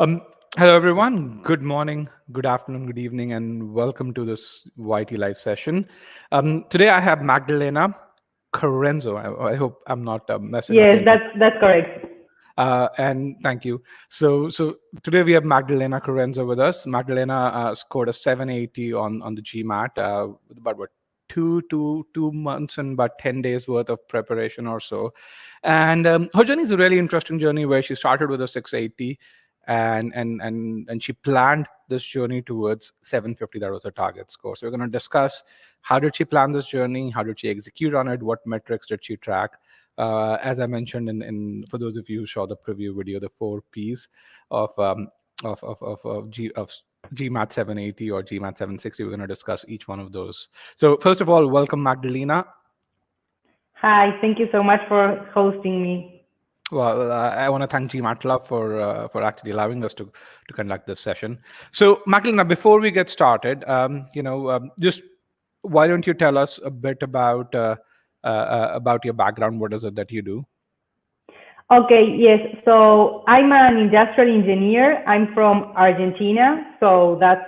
Um, Hello, everyone. Good morning, good afternoon, good evening, and welcome to this YT Live session. Today, I have Magdalena Corenzo. I hope I'm not messing up Yes, your name. that's correct. And thank you. So today we have Magdalena Corenzo with us. Magdalena scored a 780 on the GMAT with about what 2 months and about 10 days worth of preparation or so. And her journey is a really interesting journey where she started with a 680 and she planned this journey towards 750. That was her target score. So we're going to discuss how did she plan this journey, how did she execute on it, what metrics did she track. As I mentioned for those of you who saw the preview video, the 4 Ps of of GMAT 780 or GMAT 760. We're going to discuss each one of those. So first of all, welcome Magdalena. Hi, thank you so much for hosting me. Well, I want to thank GMAT for actually allowing us to conduct this session. So, Magdalena, before we get started, just why don't you tell us a bit about your background? What is it that you do? Okay, yes. So I'm an industrial engineer. I'm from Argentina, so that's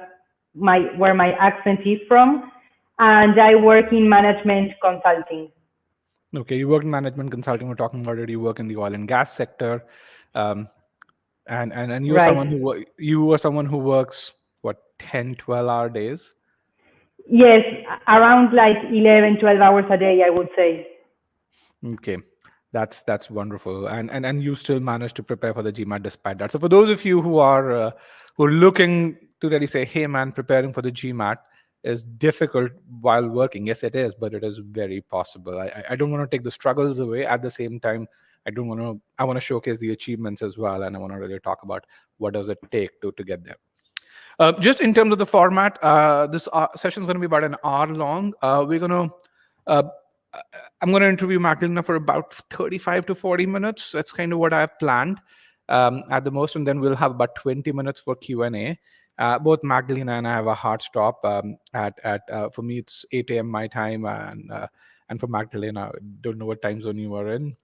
my where my accent is from, and I work in management consulting. Okay, you work in management consulting. We're talking about it. You work in the oil and gas sector, um, and you're Right. someone you are someone who works what 10, 12 hour days. Yes, around like 11, 12 hours a day, I would say. Okay, that's wonderful, and you still manage to prepare for the GMAT despite that. So for those of you who are looking to really say, "Hey, man, preparing for the GMAT is difficult while working." Yes, it is, but it is very possible. I don't want to take the struggles away. At the same time, I want to showcase the achievements as well, and I want to really talk about what does it take to get there. Just in terms of the format, this session is going to be about an hour long. Uh, I'm going to interview Magdalena for about 35 to 40 minutes. That's kind of what I've planned at the most, and then we'll have about 20 minutes for Q&A. Both Magdalena and I have a hard stop at for me it's 8 a.m. my time, and for Magdalena, I don't know what time zone you are in.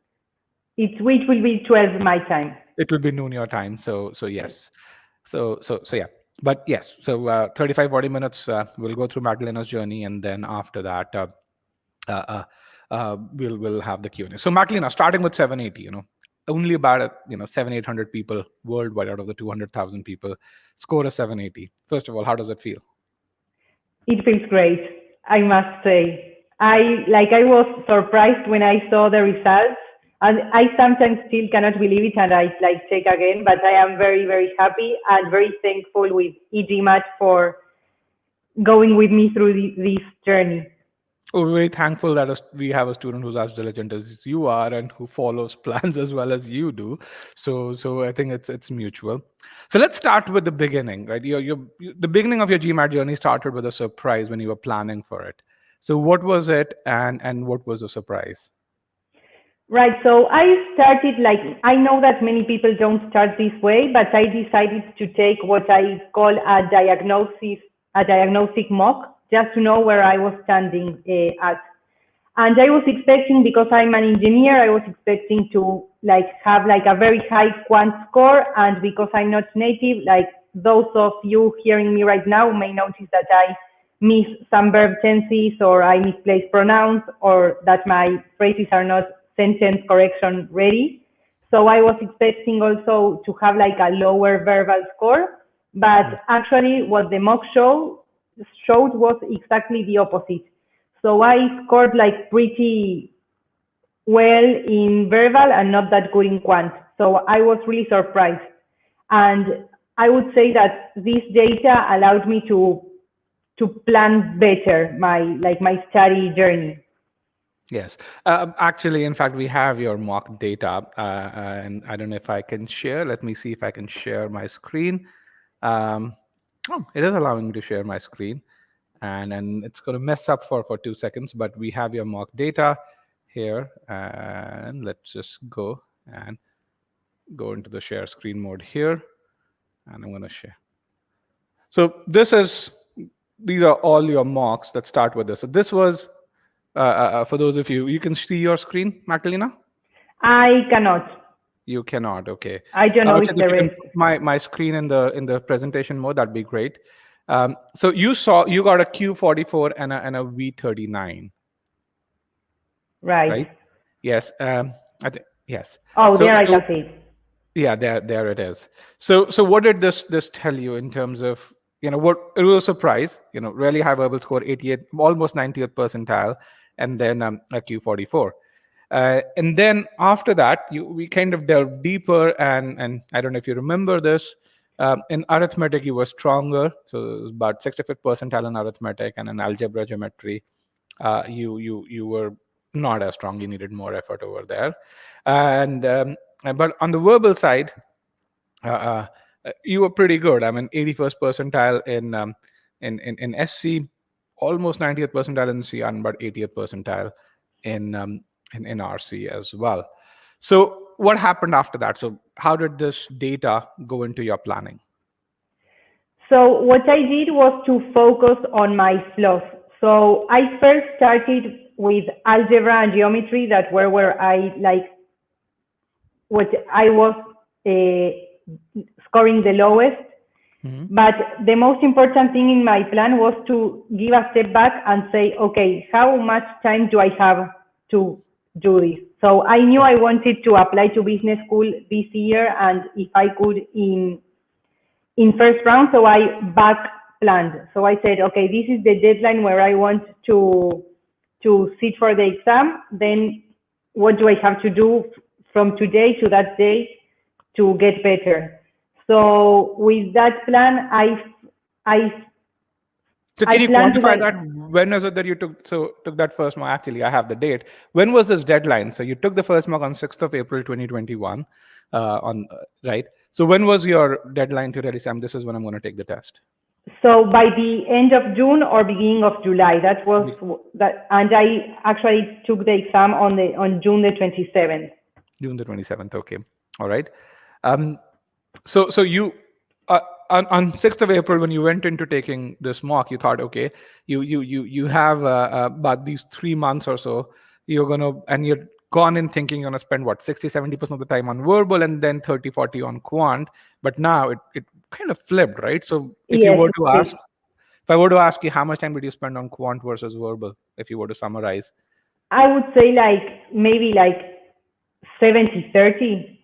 It will be 12 my time. It will be noon your time. So yes. So yeah. But yes, so 35, 40 minutes, we'll go through Magdalena's journey, and then after that, uh, uh, we'll have the Q&A. So Magdalena, starting with 780, only about 700-800 people worldwide out of the 200,000 people score a 780. First of all, how does it feel? It feels great, I must say. I was surprised when I saw the results, and I sometimes still cannot believe it, and I check again. But I am very very happy and very thankful with e-GMAT for going with me through this journey. Oh, we're very thankful that we have a student who's as diligent as you are and who follows plans as well as you do. So I think it's mutual. So let's start with the beginning, right? The beginning of your GMAT journey started with a surprise when you were planning for it. So what was it, and what was the surprise? Right. So I started I know that many people don't start this way, but I decided to take what I call a diagnostic mock, just to know where I was standing at. And I was expecting, because I'm an engineer, I was expecting to have a very high quant score. And because I'm not native, those of you hearing me right now may notice that I miss some verb tenses, or I misplace pronouns, or that my phrases are not sentence correction ready. So I was expecting also to have a lower verbal score, but actually what the mock showed was exactly the opposite. So I scored pretty well in verbal and not that good in quant. So I was really surprised. And I would say that this data allowed me to plan better my study journey. Yes. Actually, in fact, we have your mock data, and I don't know if I can share. Let me see if I can share my screen. Um, oh, it is allowing me to share my screen, and it's going to mess up for 2 seconds. But we have your mock data here, and let's just and go into the share screen mode here, and I'm going to share. So these are all your mocks that start with this. So this was for those of you, you can see your screen, Magdalena? I cannot. You cannot. Okay. I don't know if If the you can rest. put my screen in the presentation mode, that'd be great. So you got a Q44 and a V39, Right. right? Yes. I think yes. Oh, So there I so can see it. yeah, there it is. So what did this tell you in terms of, what it was a surprise, really high verbal score, 88, almost 90th percentile, and then a Q44. And then after that, we kind of delved deeper, and I don't know if you remember this. In arithmetic, you were stronger, so it was about 65th percentile in arithmetic, and in algebra, geometry, you were not as strong. You needed more effort over there, and but on the verbal side, uh, you were pretty good. I mean, 81st percentile in SC, almost 90th percentile in C, and about 80th percentile in in RC as well. So what happened after that? So how did this data go into your planning? So what I did was to focus on my flaws. So I first started with algebra and geometry, that were where I what I was scoring the lowest. Mm-hmm. But the most important thing in my plan was to give a step back and say, okay, how much time do I have to do this? So I knew I wanted to apply to business school this year, and if I could in first round, so I back planned. So I said, okay, this is the deadline where I want to sit for the exam. Then what do I have to do from today to that day to get better? So with that plan, So can you planned quantify that? When was it that you took that first mock? Actually, I have the date. When was this deadline? So you took the first mock on 6th of April 2021, right? So when was your deadline to really say, this is when I'm going to take the test? So by the end of June or beginning of July, that was that, and I actually took the exam on June the 27th. June the 27th. Okay, all right. So you on 6th of April, when you went into taking this mock, you thought, okay, you have about these 3 months or so, you're gone in thinking you're going to spend what, 60-70% of the time on verbal and then 30-40 on quant. But now it kind of flipped, right? So if I were to ask you, how much time did you spend on quant versus verbal, if you were to summarize? I would say maybe 70-30.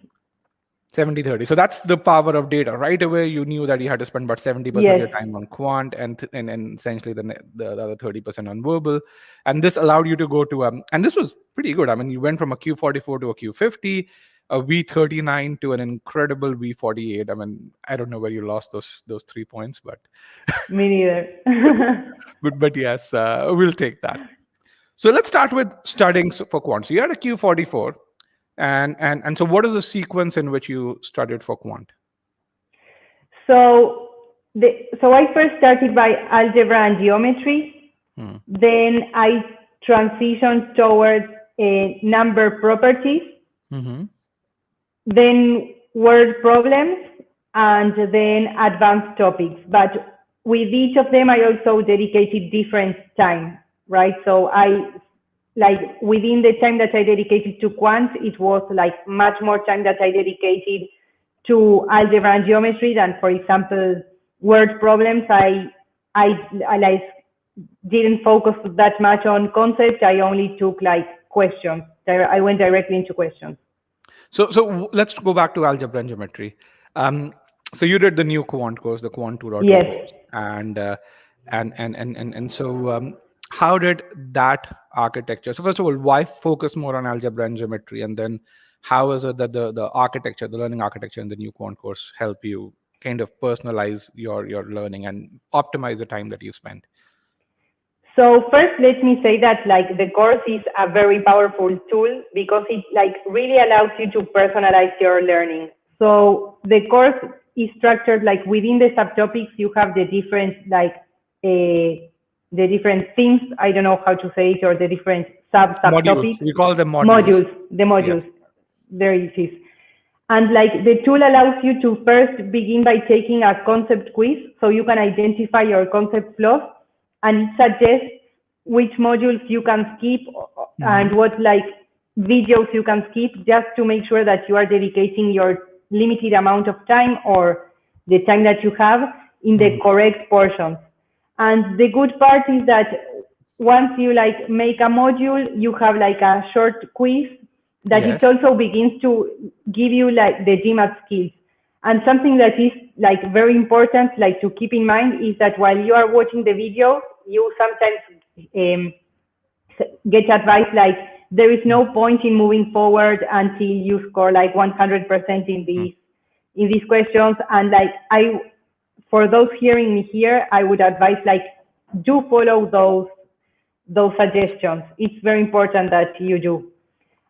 70-30. So that's the power of data. Right away, you knew that you had to spend about 70% of your time on quant and essentially the other 30% on verbal. And this allowed you to go to, and this was pretty good. I mean, you went from a Q44 to a Q50, a V39 to an incredible V48. I mean, I don't know where you lost those 3 points, but me neither. but yes, we'll take that. So let's start with studying for quant. So you had a Q44. And so what is the sequence in which you studied for quant? So I first started by algebra and geometry. Then I transitioned towards number properties. Then word problems, and then advanced topics. But with each of them, I also dedicated different time, right? So within the time that I dedicated to quant, it was much more time that I dedicated to algebra and geometry than, for example, word problems. I didn't focus that much on concepts. I only took questions. I went directly into questions. So let's go back to algebra and geometry. So you did the new quant course, the quant 2.0 course, and so how did that architecture? So first of all, why focus more on algebra and geometry, and then how is it that the architecture, the learning architecture in the new quant course help you kind of personalize your learning and optimize the time that you spend? So first, let me say that the course is a very powerful tool because it really allows you to personalize your learning. So the course is structured within the subtopics. You have the different the different themes. I don't know how to say it, or the different subtopics. We call them modules. The modules. Yes. There it is. And the tool allows you to first begin by taking a concept quiz, so you can identify your concept flaws, and it suggests which modules you can skip and what videos you can skip just to make sure that you are dedicating your limited amount of time or the time that you have in the correct portions. And the good part is that once you like make a module, you have like a short quiz that it also begins to give you like the GMAT skills. And something that is like very important, like to keep in mind, is that while you are watching the video, you sometimes get advice like there is no point in moving forward until you score like 100% in these questions. And like for those hearing me here, I would advise like do follow those suggestions. It's very important that you do.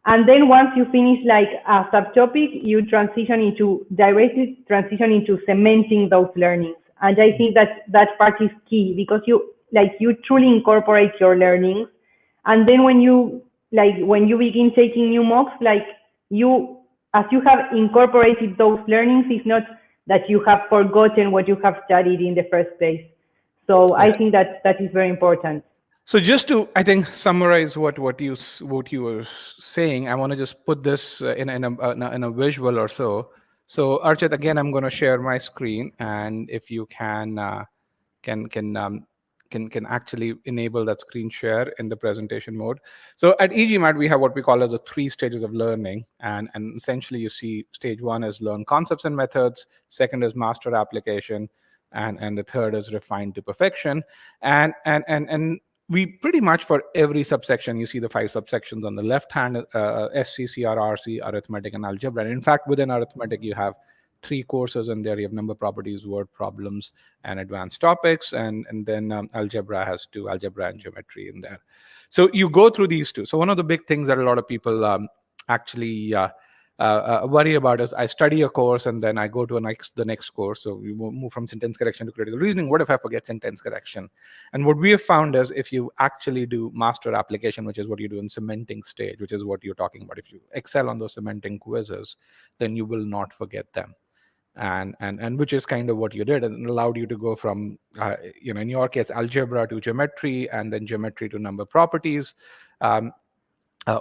And then once you finish like a subtopic, you directly transition into cementing those learnings. And I think that part is key because you truly incorporate your learnings. And then when you begin taking new mocks, as you have incorporated those learnings, it's not that you have forgotten what you have studied in the first place. So I think that is very important. So just to, I think, summarize what you were saying, I want to just put this in a visual or so. So Archit, again, I'm going to share my screen, and if you can actually enable that screen share in the presentation mode. So at e-GMAT, we have what we call as the 3 stages of learning, and essentially you see stage 1 is learn concepts and methods, second is master application, and the third is refine to perfection, and we pretty much for every subsection, you see the 5 subsections on the left hand, SC, CR, RC, arithmetic, and algebra. And in fact, within arithmetic, you have 3 courses in there. You have number properties, word problems, and advanced topics. And then algebra has 2, algebra and geometry in there. So you go through these 2. So one of the big things that a lot of people actually worry about is I study a course and then I go to the next course. So we move from sentence correction to critical reasoning. What if I forget sentence correction? And what we have found is if you actually do master application, which is what you do in cementing stage, which is what you're talking about, if you excel on those cementing quizzes, then you will not forget them. And which is kind of what you did, and allowed you to go from, in your case, algebra to geometry, and then geometry to number properties.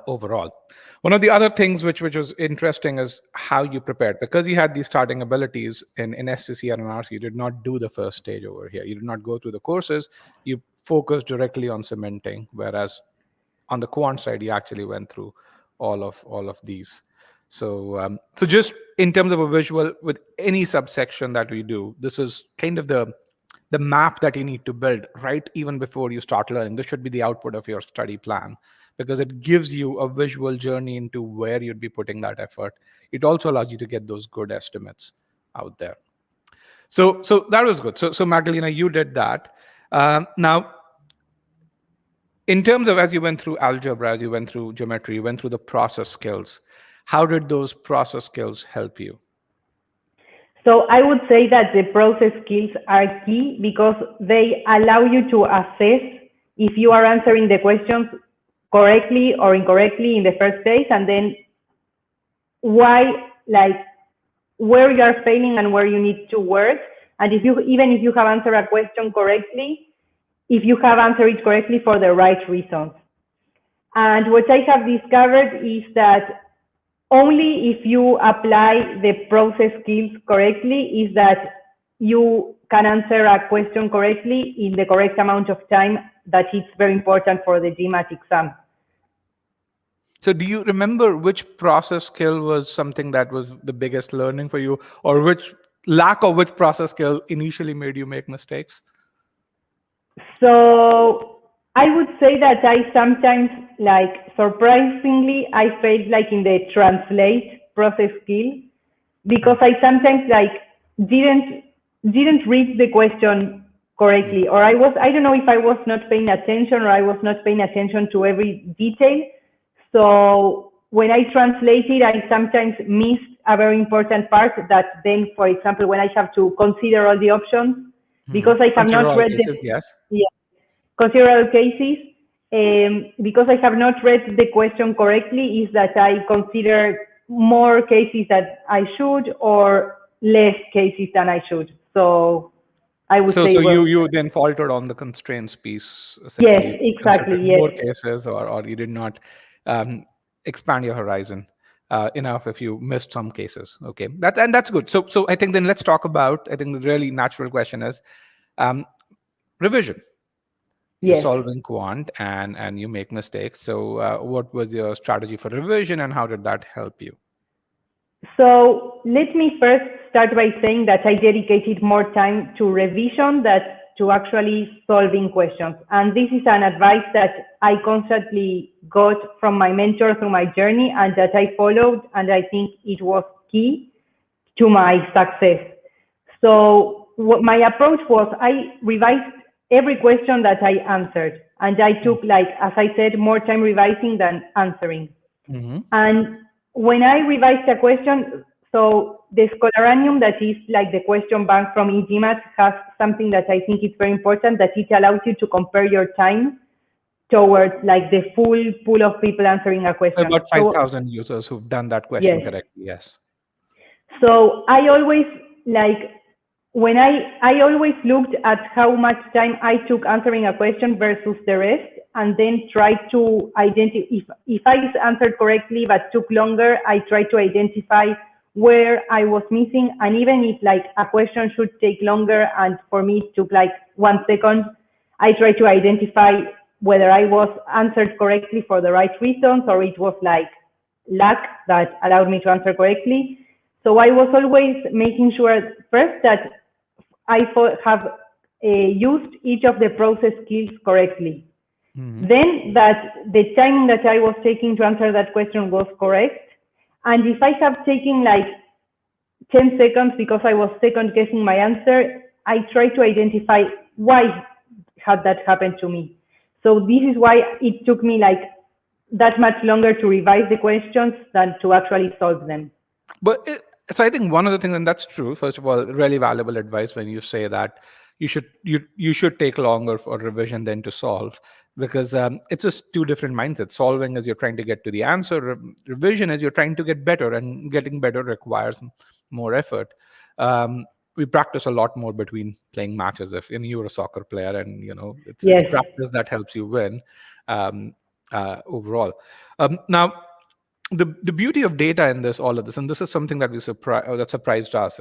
Overall, one of the other things which was interesting is how you prepared, because you had these starting abilities in SCCR and RC. You did not do the first stage over here. You did not go through the courses. You focused directly on cementing, whereas on the quant side, you actually went through all of these. So just in terms of a visual, with any subsection that we do, this is kind of the map that you need to build right even before you start learning. This should be the output of your study plan, because it gives you a visual journey into where you'd be putting that effort. It also allows you to get those good estimates out there. So that was good. So Magdalena, you did that. Now, in terms of as you went through algebra, as you went through geometry, you went through the process skills. How did those process skills help you? So I would say that the process skills are key because they allow you to assess if you are answering the questions correctly or incorrectly in the first place, and then why, where you are failing and where you need to work. And even if you have answered a question correctly, if you have answered it correctly for the right reasons. And what I have discovered is that only if you apply the process skills correctly is that you can answer a question correctly in the correct amount of time that is very important for the GMAT exam. So do you remember which process skill was something that was the biggest learning for you, or which lack of which process skill initially made you make mistakes? So I would say that I sometimes, surprisingly, I failed in the translate process skill, because I sometimes didn't read the question correctly, or I don't know if I was not paying attention or I was not paying attention to every detail. So when I translated, I sometimes missed a very important part that then, for example, when I have to consider all the options, because I have not read consider all cases, because I have not read the question correctly, is that I consider more cases that I should or less cases than I should. So I would say you then faltered on the constraints piece. Yes, exactly. Yes. More cases, or you did not expand your horizon enough if you missed some cases. Okay, that's good. So I think then let's talk about, I think the really natural question is revision. You're Yes. solving quant and you make mistakes. So what was your strategy for revision and how did that help you? So let me first start by saying that I dedicated more time to revision than to actually solving questions. And this is an advice that I constantly got from my mentor through my journey and that I followed, and I think it was key to my success. So what my approach was, I revised every question that I answered, and I took, like, as I said, more time revising than answering. Mm-hmm. And when I revised a question, so the Scholaranium, that is like the question bank from e-GMAT, has something that I think is very important, that it allows you to compare your time towards like the full pool of people answering a question. About 5,000 users who've done that question yes. correctly. Yes. So I always like, when I always looked at how much time I took answering a question versus the rest, and then tried to identify, if I answered correctly but took longer, I tried to identify where I was missing. And even if like a question should take longer and for me it took like 1 second, I tried to identify whether I was answered correctly for the right reasons or it was like luck that allowed me to answer correctly. So I was always making sure first that I have used each of the process skills correctly. Mm-hmm. Then that the time that I was taking to answer that question was correct. And if I have taken like 10 seconds because I was second guessing my answer, I try to identify why had that happened to me. So this is why it took me like that much longer to revise the questions than to actually solve them. So I think one of the things, and that's true, first of all, really valuable advice when you say that you should take longer for revision than to solve, because it's just two different mindsets. Solving is you're trying to get to the answer. Revision is you're trying to get better, and getting better requires more effort. We practice a lot more between playing matches. If you're a soccer player, and it's practice that helps you win overall. Now, the beauty of data in all of this, and this is something that that surprised us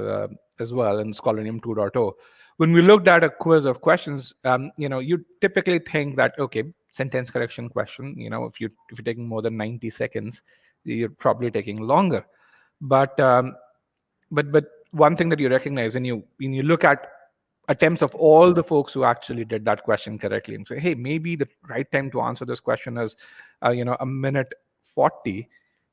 as well in Scholaranium 2.0. When we looked at a quiz of questions, you typically think that, okay, sentence correction question, if you're taking more than 90 seconds, you're probably taking longer. But one thing that you recognize when you look at attempts of all the folks who actually did that question correctly and say, hey, maybe the right time to answer this question is, a minute 40.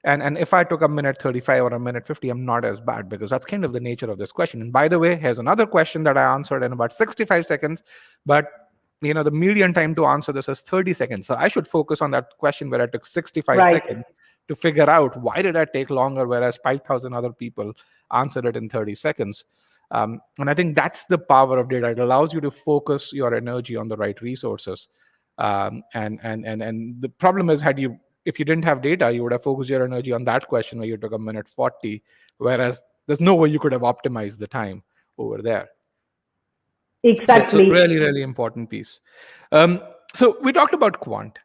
And if I took a minute 35 or a minute 50, I'm not as bad, because that's kind of the nature of this question. And by the way, here's another question that I answered in about 65 seconds, but the median time to answer this is 30 seconds. So I should focus on that question where I took 65 seconds to figure out why did I take longer, whereas 5,000 other people answered it in 30 seconds. And I think that's the power of data. It allows you to focus your energy on the right resources. And the problem is, if you didn't have data, you would have focused your energy on that question where you took a minute 40, whereas there's no way you could have optimized the time over there. Exactly. So really, really important piece. So we talked about quant,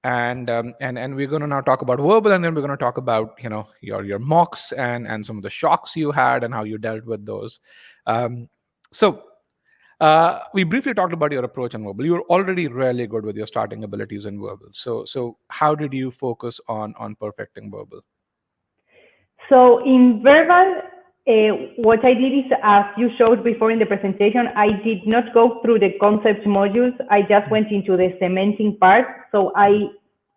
and we're going to now talk about verbal, and then we're going to talk about your mocks and some of the shocks you had and how you dealt with those. We briefly talked about your approach on verbal. You were already really good with your starting abilities in verbal. So how did you focus on perfecting verbal? So in verbal, what I did is, as you showed before in the presentation, I did not go through the concept modules. I just went into the cementing part. So I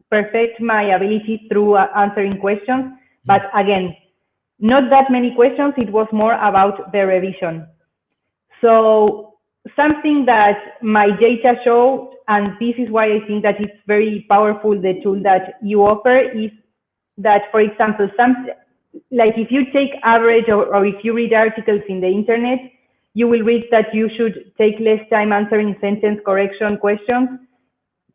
perfect my ability through answering questions. But again, not that many questions. It was more about the revision. So something that my data showed, and this is why I think that it's very powerful, the tool that you offer, is that, for example, like if you take average or if you read articles in the internet, you will read that you should take less time answering sentence correction questions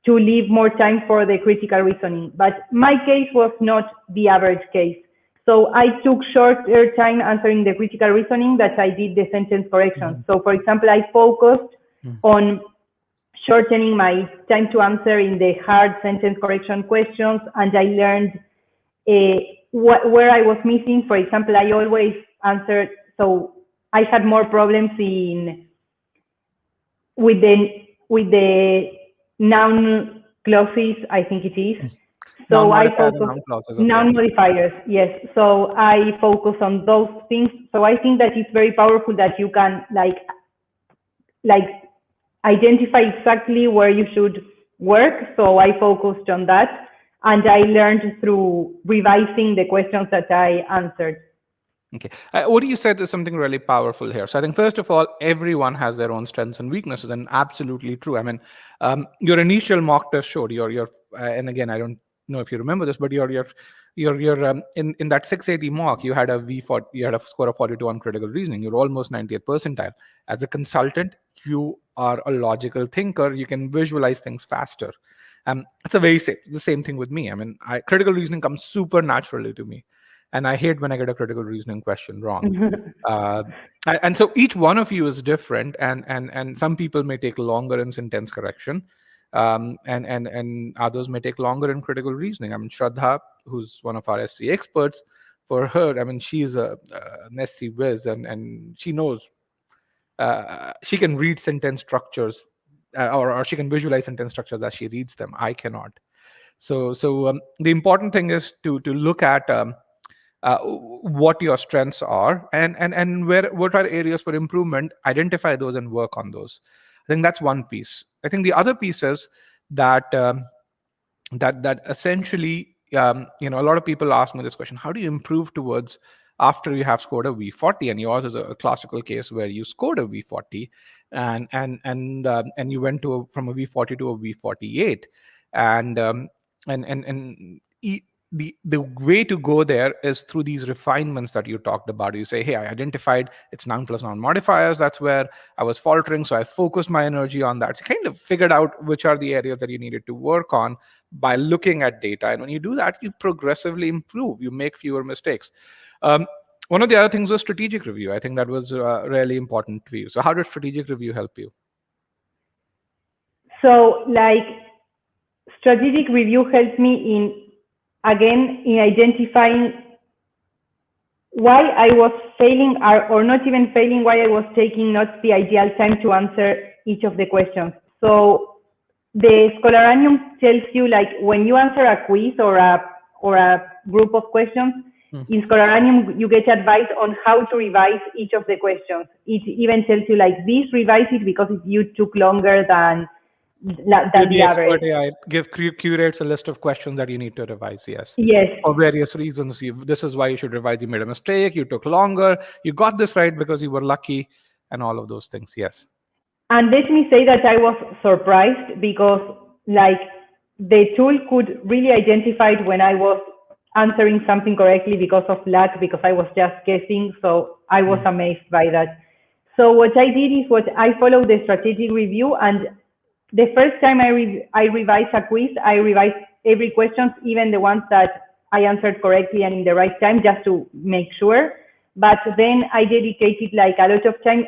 to leave more time for the critical reasoning. But my case was not the average case. So I took shorter time answering the critical reasoning that I did the sentence correction. So for example, I focused on shortening my time to answer in the hard sentence correction questions, and I learned where I was missing. For example, I always answered, so I had more problems with the noun clauses, I think it is. So I focus noun modifiers, yes. So I focus on those things. So I think that it's very powerful that you can like identify exactly where you should work. So I focused on that, and I learned through revising the questions that I answered. Okay. What you said is something really powerful here. So I think, first of all, everyone has their own strengths and weaknesses, and absolutely true. I mean, your initial mock test showed and again, I don't know if you remember this, but in that 680 mock, you had a V40, you had a score of 42 on critical reasoning. You're almost 90th percentile. As a consultant, you are a logical thinker. You can visualize things faster. It's the same thing with me. I mean, critical reasoning comes super naturally to me. And I hate when I get a critical reasoning question wrong. And so each one of you is different, and some people may take longer in sentence correction, and others may take longer in critical reasoning. I mean, Shraddha, who's one of our SC experts, for her, I mean, she's an SC whiz, and she knows she can read sentence structures, or she can visualize sentence structures as she reads them. I cannot. So the important thing is to look at what your strengths are, and what are areas for improvement. Identify those and work on those. I think that's one piece. I think the other piece is that that essentially, a lot of people ask me this question: how do you improve towards after you have scored a V40? And yours is a classical case where you scored a V40, and you went from a V40 to a V48, the way to go there is through these refinements that you talked about. You say, hey, I identified it's noun plus noun modifiers. That's where I was faltering. So I focused my energy on that. So kind of figured out which are the areas that you needed to work on by looking at data. And when you do that, you progressively improve. You make fewer mistakes. One of the other things was strategic review. I think that was really important to you. So how did strategic review help you? So strategic review helps me in identifying why I was failing, or not even failing, why I was taking not the ideal time to answer each of the questions. So the Scholaranium tells you, when you answer a quiz or a group of questions, in Scholaranium you get advice on how to revise each of the questions. It even tells you this, revise it because you took longer than the average. AI curates a list of questions that you need to revise. Yes. For various reasons. This is why you should revise. You made a mistake. You took longer. You got this right because you were lucky, and all of those things. Yes. And let me say that I was surprised because the tool could really identify when I was answering something correctly because of luck, because I was just guessing. So I was amazed by that. So what I did is I followed the strategic review, and the first time I revised a quiz, I revised every question, even the ones that I answered correctly and in the right time, just to make sure. But then I dedicated a lot of time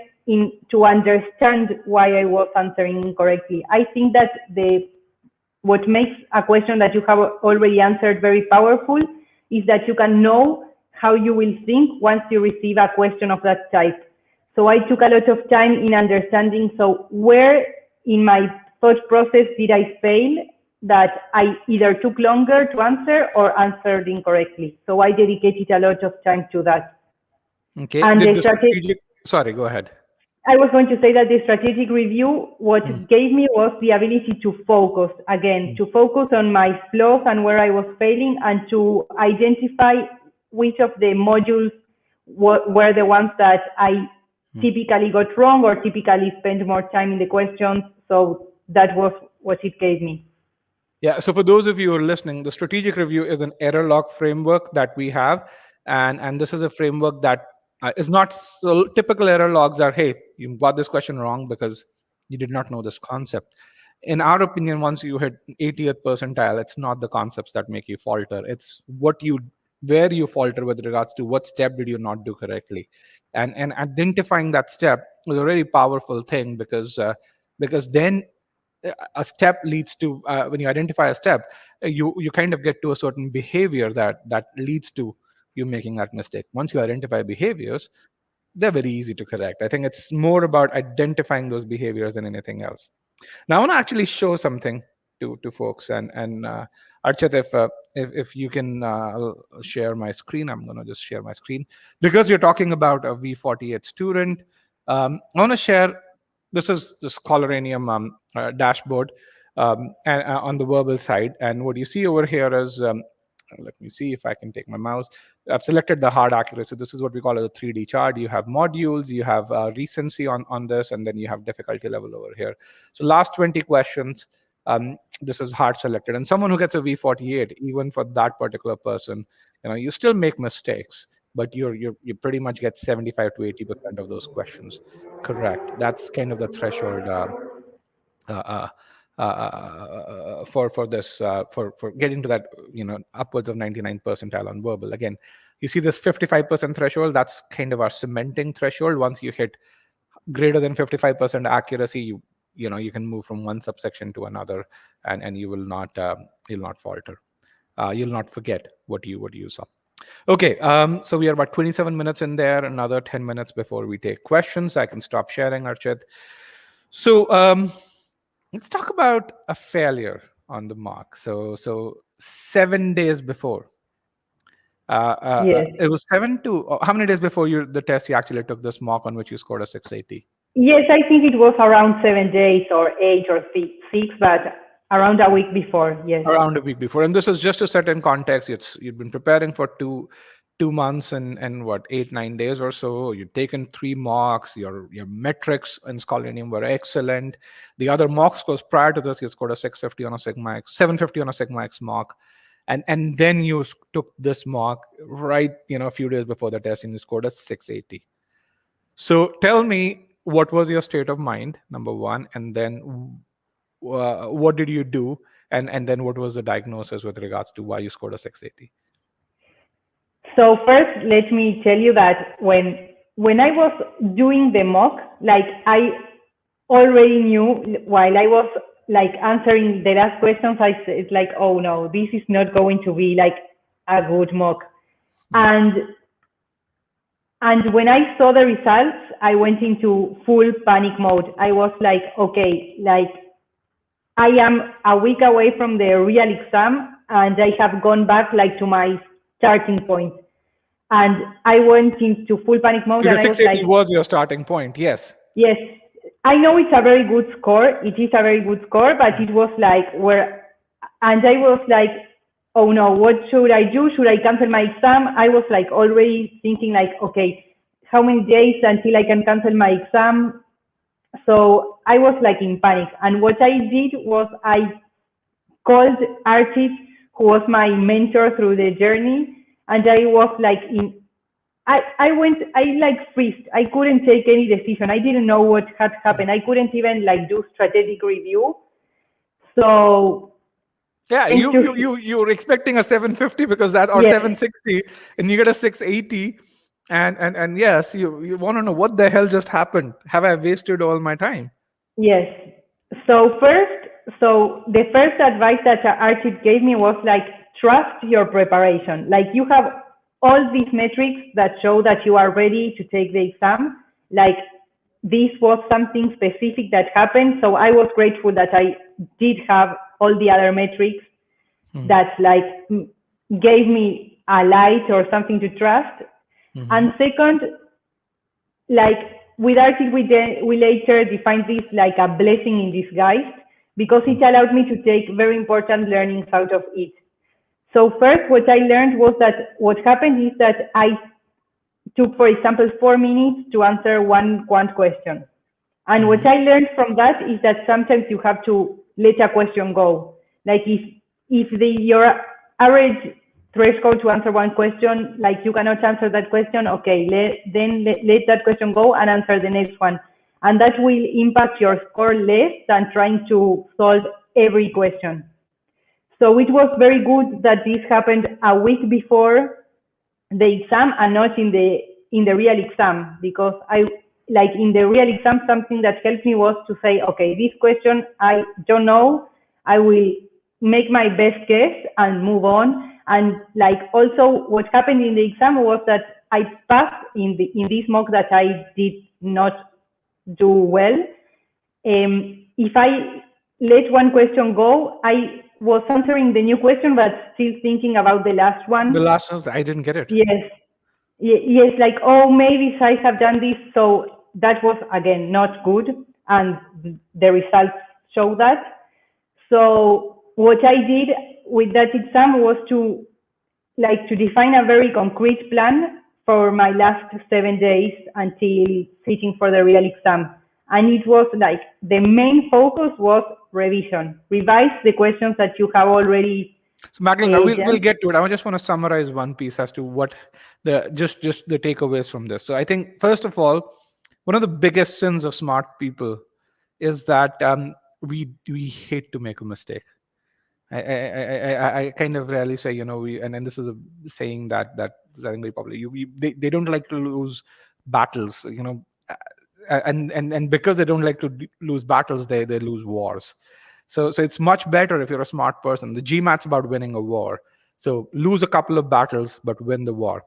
to understand why I was answering incorrectly. I think that what makes a question that you have already answered very powerful is that you can know how you will think once you receive a question of that type. So I took a lot of time in understanding, so where in my thought process did I fail, that I either took longer to answer or answered incorrectly. So I dedicated a lot of time to that. Okay. And sorry, go ahead. I was going to say that the strategic review, what it gave me was the ability to focus, to focus on my flaws and where I was failing, and to identify which of the modules were the ones that I typically got wrong or typically spent more time in the questions. So that was what it gave me. Yeah. So for those of you who are listening, the strategic review is an error log framework that we have. And this is a framework that is not so typical. Error logs are, hey, you got this question wrong because you did not know this concept. In our opinion, once you hit 80th percentile, it's not the concepts that make you falter. It's where you falter with regards to what step did you not do correctly. And identifying that step was a really powerful thing because then a step leads to when you identify a step, you kind of get to a certain behavior that leads to you making that mistake. Once you identify behaviors, they're very easy to correct. I think it's more about identifying those behaviors than anything else. Now I want to actually show something to folks, and Archit, if you can share my screen, I'm going to just share my screen because we're talking about a V48 student. I want to share. This is the Scholaranium dashboard and on the verbal side, and what you see over here is. Let me see if I can take my mouse. I've selected the hard accuracy. This is what we call a 3D chart. You have modules, you have recency on this, and then you have difficulty level over here. So last 20 questions, this is hard selected. And someone who gets a V48, even for that particular person, you still make mistakes, but you pretty much get 75 to 80% of those questions correct. That's kind of the threshold for this for getting to that upwards of 99 percentile on verbal. Again, you see this 55% threshold. That's kind of our cementing threshold. Once you hit greater than 55% accuracy, you can move from one subsection to another, and you will not you'll not falter. You'll not forget what you saw. Okay, so we are about 27 minutes in there. Another 10 minutes before we take questions. I can stop sharing, Archit. So let's talk about a failure on the mock. So 7 days before. Yes. It was how many days before the test you actually took this mock on which you scored a 680? Yes, I think it was around 7 days or 8 or 6, but around a week before. Yes. Around a week before, and this is just to set in context. You've been preparing for two months and what, 8-9 days or so. You've taken 3 mocks. Your metrics in Scholaranium were excellent. The other mock scores prior to this, you scored a 650 on a Sigma X, 750 on a Sigma X mock, and then you took this mock right a few days before the test, and you scored a 680. So tell me, what was your state of mind, number one, and then what did you do, and then what was the diagnosis with regards to why you scored a 680? So first, let me tell you that when I was doing the mock, I already knew while I was answering the last questions, I said oh no, this is not going to be a good mock. And when I saw the results, I went into full panic mode. I was okay, I am a week away from the real exam, and I have gone back to my starting point. And I went into full panic mode. The 680 was your starting point, yes. Yes, I know it's a very good score. It is a very good score, but it was and I was oh no, what should I do? Should I cancel my exam? I was already thinking okay, how many days until I can cancel my exam? So I was in panic. And what I did was I called Archit, who was my mentor through the journey. And I was I freezed. I couldn't take any decision. I didn't know what had happened. I couldn't even do strategic review. So yeah, you were expecting a 750 because that, or yes, 760, and you get a 680, and yes, you want to know what the hell just happened. Have I wasted all my time? Yes. So the first advice that Archit gave me was trust your preparation. You have all these metrics that show that you are ready to take the exam. This was something specific that happened. So I was grateful that I did have all the other metrics that gave me a light or something to trust. And second, with Archit, we later defined this a blessing in disguise, because it allowed me to take very important learnings out of it. So first, what I learned was that what happened is that I took, for example, 4 minutes to answer one quant question. And what I learned from that is that sometimes you have to let a question go. If your average threshold to answer one question, you cannot answer that question, okay, let that question go and answer the next one. And that will impact your score less than trying to solve every question. So it was very good that this happened a week before the exam and not in the real exam, because like in the real exam, something that helped me was to say, okay, this question I don't know. I will make my best guess and move on. And like also what happened in the exam was that I passed in this mock that I did not do well. If I let one question go, I was answering the new question, but still thinking about the last one. The last one, I didn't get it. Yes. Yes, like, oh, maybe I have done this. So that was, again, not good. And the results show that. So what I did with that exam was to define a very concrete plan for my last 7 days until sitting for the real exam. And it was like the main focus was revision. Revise the questions that you have already. So Magdalena, we'll get to it. I just want to summarize one piece as to what just the takeaways from this. So I think first of all, one of the biggest sins of smart people is that we hate to make a mistake. I kind of rarely say, and this is a saying that is I think very popular. They don't like to lose battles, and because they don't like to lose battles, they lose wars. So it's much better if you're a smart person. The GMAT's about winning a war. So lose a couple of battles, but win the war.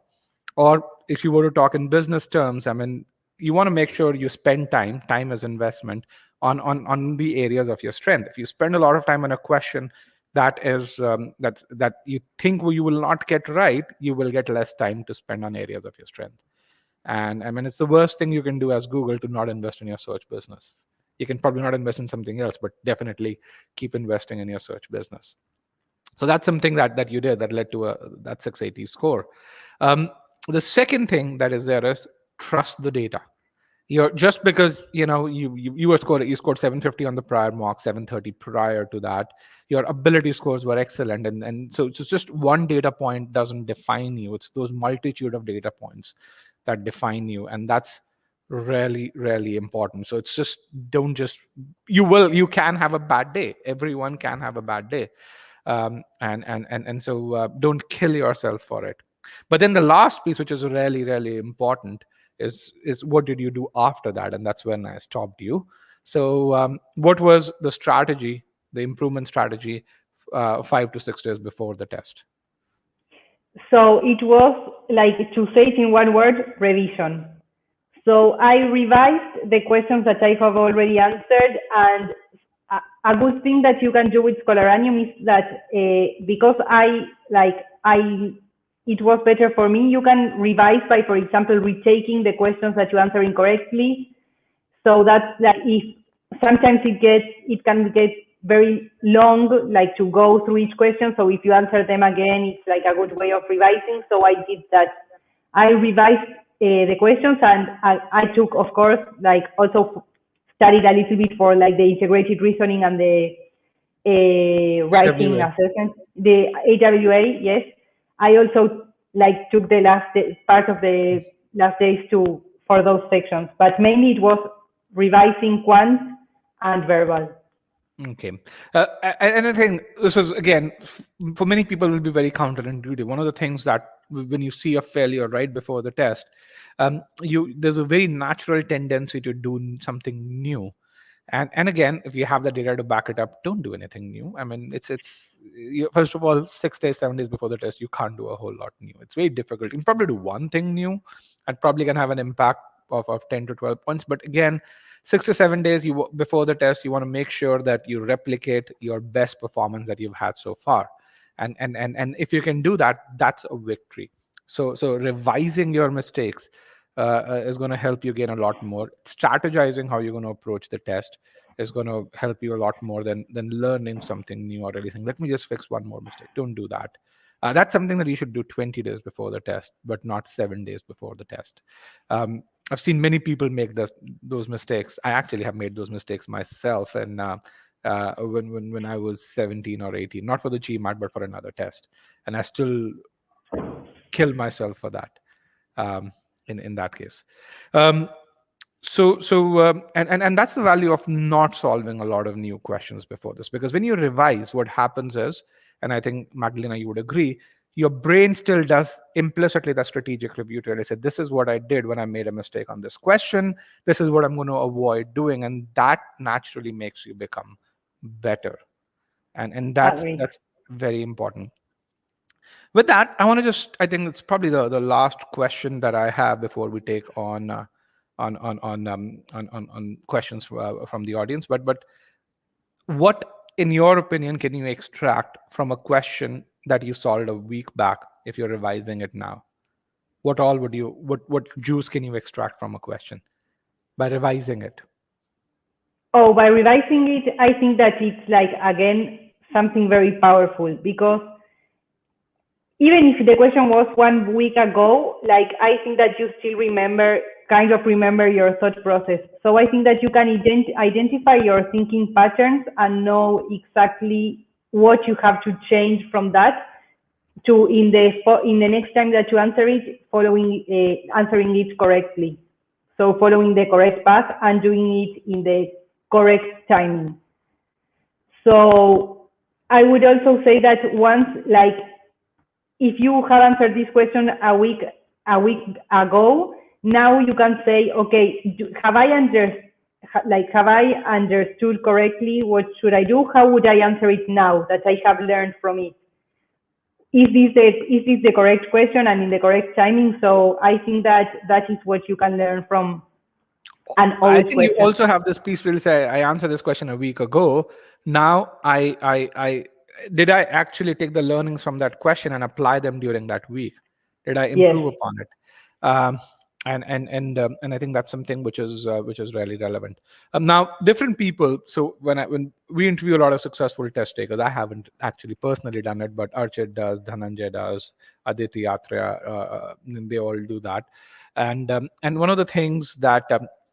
Or if you were to talk in business terms, I mean, you want to make sure you spend time as investment on the areas of your strength. If you spend a lot of time on a question that is that you think you will not get right, you will get less time to spend on areas of your strength. And I mean, it's the worst thing you can do as Google to not invest in your search business. You can probably not invest in something else, but definitely keep investing in your search business. So that's something that you did that led to that 680 score. The second thing that is there is trust the data. You're just because you scored 750 on the prior mock, 730 prior to that. Your ability scores were excellent, and so it's just one data point doesn't define you. It's those multitude of data points that define you, and that's really, really important. So it's just you can have a bad day. Everyone can have a bad day, and so don't kill yourself for it. But then the last piece, which is really, really important, is what did you do after that? And that's when I stopped you. So what was the strategy, the improvement strategy, 5 to 6 days before the test? So it was like, to say it in one word, revision. So I revised the questions that I have already answered, and a good thing that you can do with Scholaranium is that because it was better for me, you can revise by, for example, retaking the questions that you answer incorrectly. So that's like, if sometimes it can get very long, like to go through each question. So if you answer them again, it's like a good way of revising. So I did that. I revised the questions, and I took, of course, like also studied a little bit for like the integrated reasoning and the writing assessment, the AWA, yes. I also like took the part of the last days for those sections, but mainly it was revising quant and verbal. Okay. And I think this is, again, for many people, will be very counterintuitive. One of the things that when you see a failure right before the test, there's a very natural tendency to do something new. And again, if you have the data to back it up, don't do anything new. I mean, first of all, 6 days, 7 days before the test, you can't do a whole lot new. It's very difficult. You can probably do one thing new and probably can have an impact of 10 to 12 points. But again, 6 to 7 days before the test, you want to make sure that you replicate your best performance that you've had so far. And if you can do that, that's a victory. So revising your mistakes is going to help you gain a lot more. Strategizing how you're going to approach the test is going to help you a lot more than learning something new or anything. Let me just fix one more mistake. Don't do that. That's something that you should do 20 days before the test, but not 7 days before the test. I've seen many people make those mistakes. I actually have made those mistakes myself, and when I was 17 or 18, not for the GMAT, but for another test, and I still killed myself for that. In that case, and that's the value of not solving a lot of new questions before this, because when you revise, what happens is, and I think Magdalena, you would agree, your brain still does implicitly the strategic review to really say, this is what I did when I made a mistake on this question. This is what I'm going to avoid doing. And that naturally makes you become better. And Agree. that's very important. With that, I want to I think it's probably the last question that I have before we take on questions from the audience. But what, in your opinion, can you extract from a question that you solved a week back if you're revising it now? What all would you, what juice can you extract from a question by revising it? Oh, by revising it, I think that it's like, again, something very powerful, because even if the question was 1 week ago, like, I think that you still kind of remember your thought process. So I think that you can identify your thinking patterns and know exactly what you have to change from that to, in the next time that you answer it, answering it correctly. So following the correct path and doing it in the correct timing. So I would also say that once, like, if you have answered this question a week ago, now you can say, okay, have I understood correctly? What should I do? How would I answer it now that I have learned from it? Is this the correct question and in the correct timing? So I think that is what you can learn from an I old think you question. also have this piece where you say, I answered this question a week ago. Now I did I actually take the learnings from that question and apply them during that week? Did I Yes. improve upon it? And I think that's something which is really relevant. Now, different people. So when we interview a lot of successful test takers, I haven't actually personally done it, but Archit does, Dhananjay does, Aditi Atreya, they all do that. And one of the things that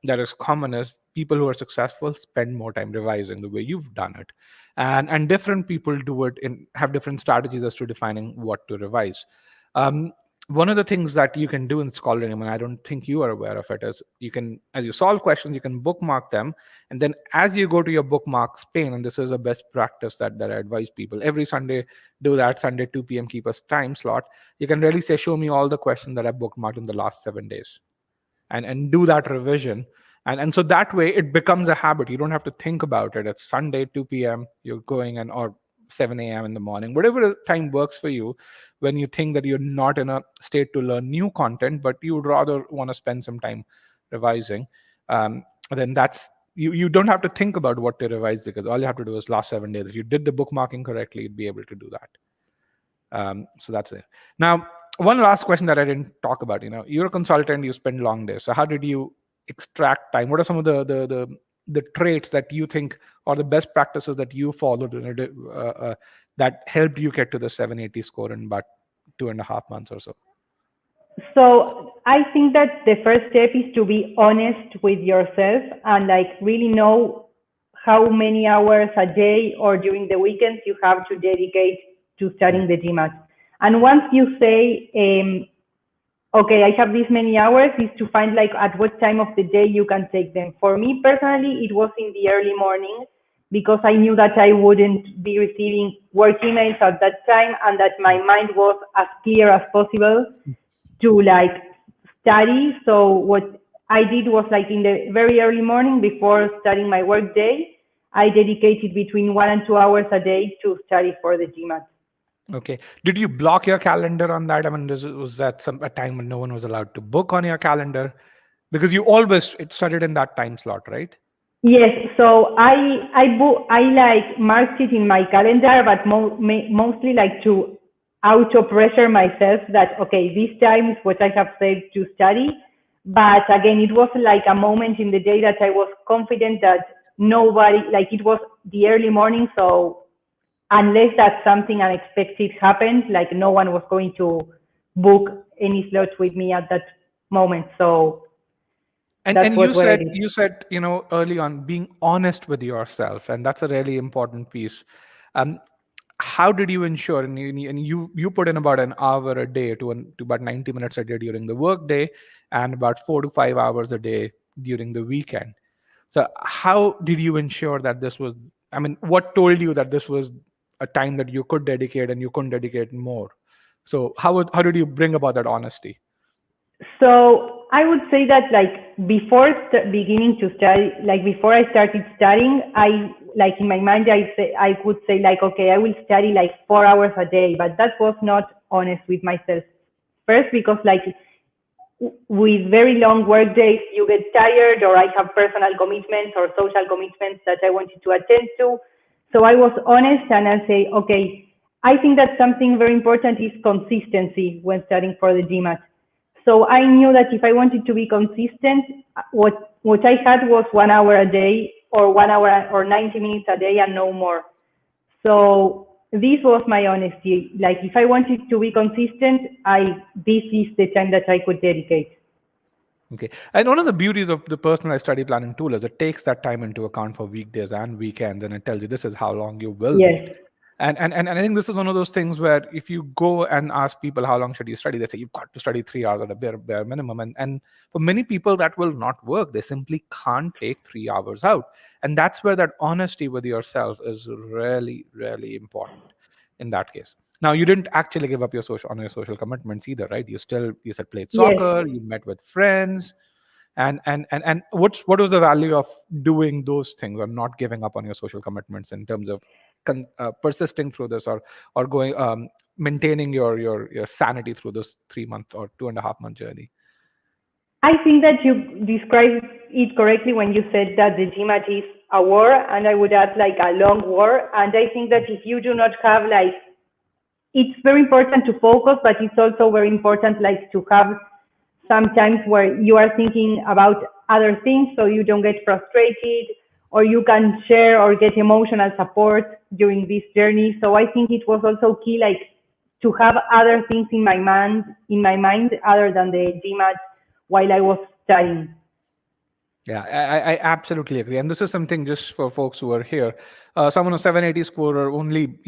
is common is people who are successful spend more time revising the way you've done it, and different people do it in have different strategies as to defining what to revise. One of the things that you can do in Scholarly, and I don't think you are aware of it, is you can, as you solve questions, you can bookmark them, and then as you go to your bookmarks pane, and this is a best practice that I advise people every Sunday, do that. Sunday 2 p.m. keep a time slot. You can really say, show me all the questions that I bookmarked in the last 7 days, and do that revision. And so that way it becomes a habit. You don't have to think about it. It's Sunday 2 p.m. you're going, and or 7 a.m. in the morning, whatever time works for you, when you think that you're not in a state to learn new content, but you would rather want to spend some time revising, then that's you don't have to think about what to revise, because all you have to do is last 7 days. If you did the bookmarking correctly, you'd be able to do that. So that's it. Now, one last question that I didn't talk about. You're a consultant, you spend long days. So how did you extract time? What are some of the traits that you think are the best practices that you followed that helped you get to the 780 score in about 2.5 months or so? So I think that the first step is to be honest with yourself and, like, really know how many hours a day or during the weekends you have to dedicate to studying the GMAT. And once you say, okay, I have this many hours, is to find, like, at what time of the day you can take them. For me personally, it was in the early morning, because I knew that I wouldn't be receiving work emails at that time, and that my mind was as clear as possible to, like, study. So what I did was, like, in the very early morning before starting my work day, I dedicated between 1 and 2 hours a day to study for the GMAT. Okay. Did you block your calendar on that? I mean, was that a time when no one was allowed to book on your calendar? Because you always studied in that time slot, right? Yes, so I like marked it in my calendar, but mostly, like, to auto pressure myself that, okay, this time is what I have saved to study. But again, it was like a moment in the day that I was confident that nobody, like, it was the early morning, so unless that something unexpected happened, like, no one was going to book any slots with me at that moment. So And that's and what I did. you said early on, being honest with yourself, and that's a really important piece. How did you ensure? And you put in about an hour a day to about 90 minutes a day during the work day, and about 4 to 5 hours a day during the weekend. So how did you ensure that this was? I mean, what told you that this was a time that you could dedicate and you couldn't dedicate more? So how did you bring about that honesty? So I would say that before beginning to study, before I started studying, I in my mind I would say okay, I will study 4 hours a day, but that was not honest with myself. First, because with very long work days, you get tired, or I have personal commitments or social commitments that I wanted to attend to. So I was honest and I say, okay, I think that something very important is consistency when studying for the GMAT. So I knew that if I wanted to be consistent, what I had was 1 hour a day, or 1 hour or 90 minutes a day, and no more. So this was my honesty. If I wanted to be consistent, this is the time that I could dedicate. Okay. And one of the beauties of the personalized study planning tool is it takes that time into account for weekdays and weekends, and it tells you this is how long you will Yes. need. And I think this is one of those things where if you go and ask people how long should you study, they say you've got to study 3 hours at a bare minimum. And for many people that will not work. They simply can't take 3 hours out. And that's where that honesty with yourself is really, really important in that case. Now, you didn't actually give up your social commitments either, right? You said played soccer, Yes. you met with friends, and what was the value of doing those things or not giving up on your social commitments in terms of persisting through this, or going maintaining your sanity through this 3 month or 2.5 month journey? I think that you described it correctly when you said that the GMAT is a war, and I would add a long war. And I think that if you do not have it's very important to focus, but it's also very important to have some times where you are thinking about other things, so you don't get frustrated, or you can share or get emotional support during this journey. So I think it was also key to have other things in my mind other than the GMAT while I was studying. Yeah, I absolutely agree. And this is something just for folks who are here. Someone who's 780 scorer, only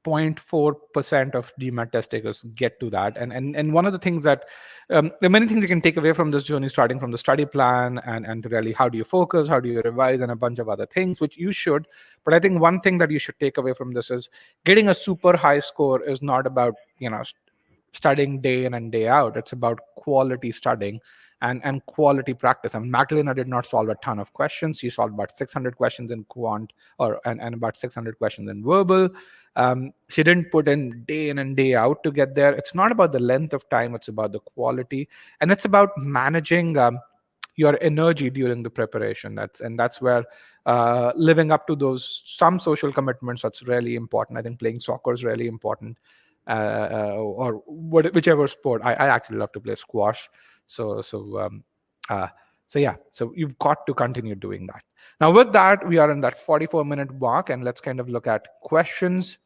0.4% of GMAT test takers get to that. And one of the things that there are many things you can take away from this journey, starting from the study plan and to really how do you focus, how do you revise, and a bunch of other things, which you should. But I think one thing that you should take away from this is getting a super high score is not about studying day in and day out. It's about quality studying and quality practice. And Magdalena did not solve a ton of questions. She solved about 600 questions in quant, and about 600 questions in verbal. She didn't put in day in and day out to get there. It's not about the length of time. It's about the quality, and it's about managing your energy during the preparation. That's where living up to those some social commitments, that's really important. I think playing soccer is really important, or whichever sport. I actually love to play squash. So yeah, so you've got to continue doing that. Now with that, we are in that 44-minute mark, and let's kind of look at questions.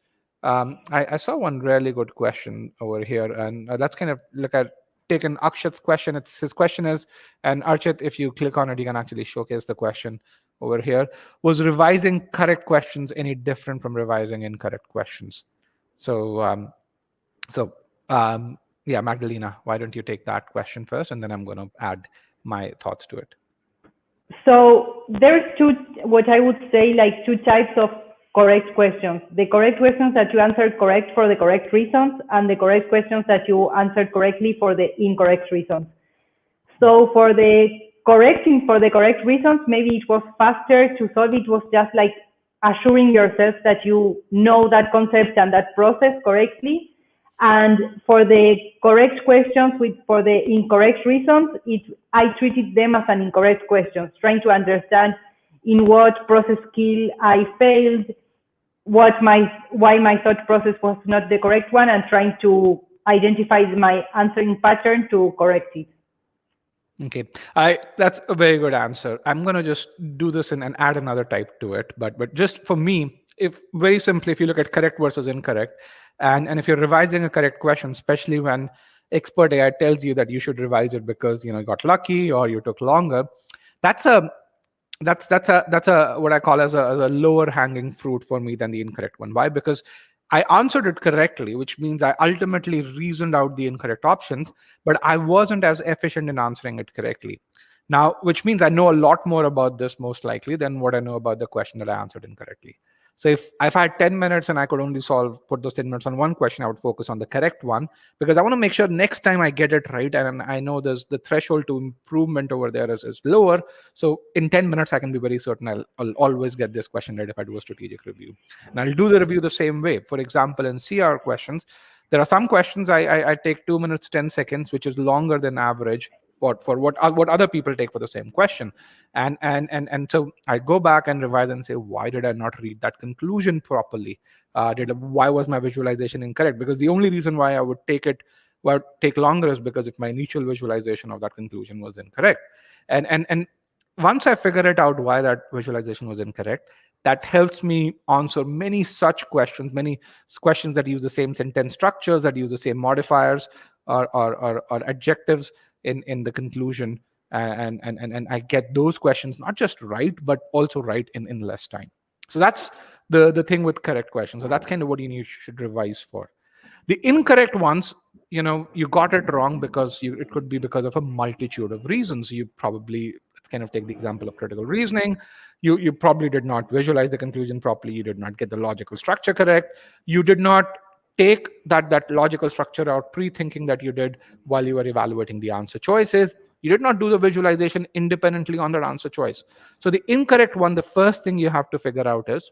I saw one really good question over here, and let's kind of look at taken Akshat's question. His question is, and Archit, if you click on it, you can actually showcase the question over here. Was revising correct questions any different from revising incorrect questions? Yeah, Magdalena, why don't you take that question first, and then I'm going to add my thoughts to it. So there's what I would say, two types of correct questions. The correct questions that you answered correct for the correct reasons, and the correct questions that you answered correctly for the incorrect reasons. So for the correct reasons, maybe it was faster to solve. It was just assuring yourself that you know that concept and that process correctly. And for the correct questions for the incorrect reasons, I treated them as an incorrect questions, trying to understand in what process skill I failed, why my thought process was not the correct one, and trying to identify my answering pattern to correct it. Okay, that's a very good answer. I'm going to just do this and add another type to it. But just for me, if very simply, if you look at correct versus incorrect, and if you're revising a correct question, especially when expert AI tells you that you should revise it because you got lucky or you took longer, that's a what I call as a lower hanging fruit for me than the incorrect one. Why? Because I answered it correctly, which means I ultimately reasoned out the incorrect options, but I wasn't as efficient in answering it correctly. Now, which means I know a lot more about this most likely than what I know about the question that I answered incorrectly. So if I had 10 minutes and I could only put those 10 minutes on one question, I would focus on the correct one, because I want to make sure next time I get it right. And I know there's the threshold to improvement over there is lower. So in 10 minutes, I can be very certain I'll always get this question right if I do a strategic review. And I'll do the review the same way. For example, in CR questions, there are some questions I take 2 minutes, 10 seconds, which is longer than average for what other people take for the same question. And so I go back and revise and say, why did I not read that conclusion properly? Why was my visualization incorrect? Because the only reason why I would take longer is because if my initial visualization of that conclusion was incorrect. And once I figure it out why that visualization was incorrect, that helps me answer many such questions, many questions that use the same sentence structures, that use the same modifiers or adjectives in the conclusion, and I get those questions not just right, but also right in less time. So that's the thing with correct questions. So that's kind of what you should revise for. The incorrect ones, you got it wrong because it could be because of a multitude of reasons. Let's kind of take the example of critical reasoning. You probably did not visualize the conclusion properly. You did not get the logical structure correct. You did not take that logical structure out pre-thinking that you did while you were evaluating the answer choices. You did not do the visualization independently on that answer choice. So the incorrect one, the first thing you have to figure out is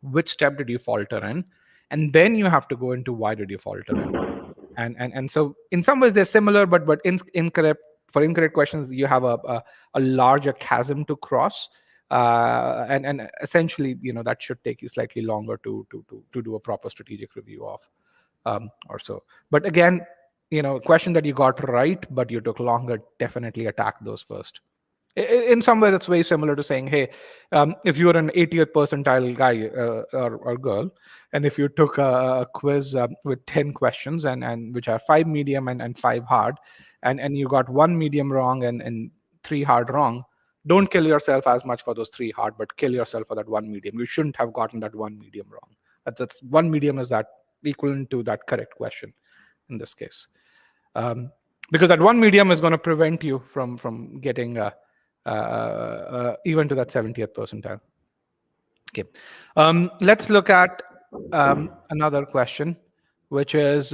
which step did you falter in, and then you have to go into why did you falter in. And so in some ways they're similar, but incorrect questions, you have a larger chasm to cross. And essentially, that should take you slightly longer to do a proper strategic review of, or so. But again, question that you got right, but you took longer, definitely attack those first. In some way, that's very similar to saying, hey, if you were an 80th percentile guy or girl, and if you took a quiz with 10 questions and which are 5 medium and 5 hard, and you got 1 medium wrong and 3 hard wrong, don't kill yourself as much for those 3 hard, but kill yourself for that 1 medium. You shouldn't have gotten that 1 medium wrong. That's 1 medium is that equivalent to that correct question in this case. Because that 1 medium is going to prevent you from getting even to that 70th percentile. Okay, let's look at another question, which is